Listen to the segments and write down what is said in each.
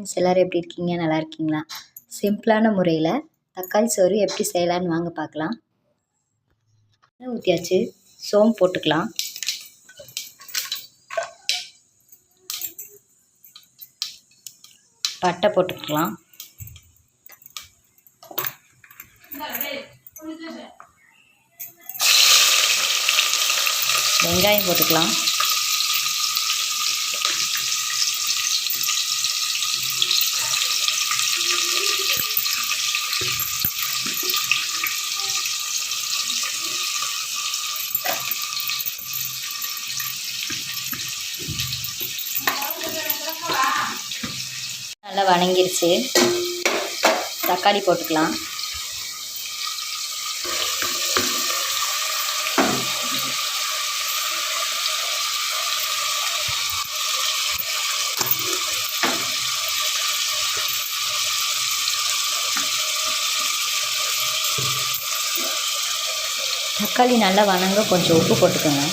Friends எல்லோரும் எப்படி இருக்கீங்க? நல்லா இருக்கீங்களா? சிம்பிளான முறையில் தக்காளி சோறு எப்படி செய்யலான்னு வாங்க பார்க்கலாம். ஊற்றியாச்சு. சோம்பு போட்டுக்கலாம். பட்டை போட்டுக்கலாம். வெங்காயம் போட்டுக்கலாம். நல்லா வணங்கிருச்சு. தக்காளி போட்டுக்கலாம். தக்காளி நல்லா வணங்க கொஞ்சம் உப்பு போட்டுக்கோங்க.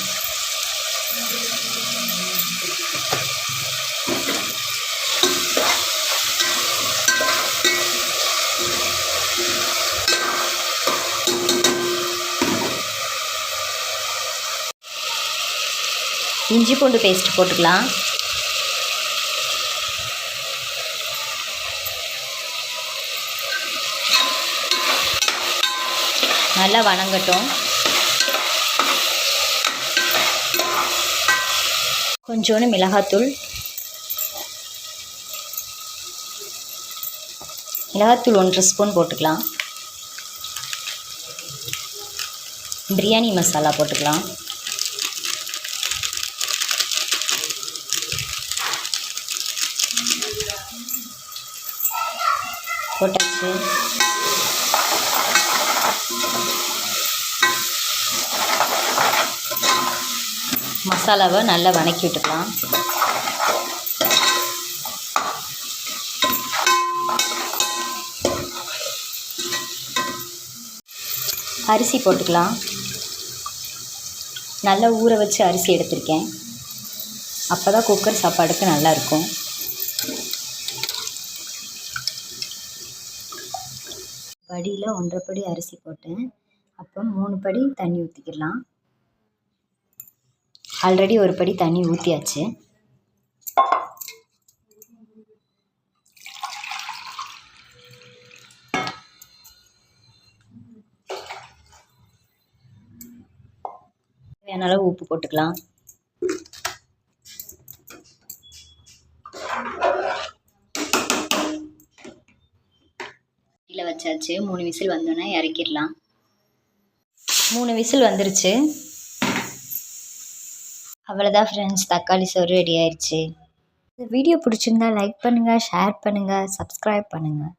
இஞ்சி பூண்டு பேஸ்ட் போட்டுக்கலாம். நல்லா வணங்கட்டும். கொஞ்சோண்டு மிளகாத்தூள் மிளகாத்தூள் 1 ஸ்பூன் போட்டுக்கலாம். பிரியாணி மசாலா போட்டுக்கலாம். போட்டாச்சு. மசாலாவை நல்லா வணக்கி விட்டுக்கலாம். அரிசி போட்டுக்கலாம். நல்லா ஊற வச்சு அரிசி எடுத்திருக்கேன். அப்போ தான் குக்கர் சாப்பாடுக்கு நல்லாயிருக்கும். படியில் 1.5 படி அரிசி போட்டேன். அப்போ 3 படி தண்ணி ஊற்றிக்கலாம். ஆல்ரெடி 1 படி தண்ணி ஊற்றியாச்சு. தேவையான அளவு உப்பு போட்டுக்கலாம். கீழே வச்சாச்சு. 3 விசில் வந்தோன்னே இறக்கிடலாம். 3 விசில் வந்துருச்சு. அவ்வளோதான் ஃப்ரெண்ட்ஸ், தக்காளி சோறு ரெடி ஆயிடுச்சு. இந்த வீடியோ பிடிச்சிருந்தா லைக் பண்ணுங்கள், ஷேர் பண்ணுங்கள், சப்ஸ்கிரைப் பண்ணுங்கள்.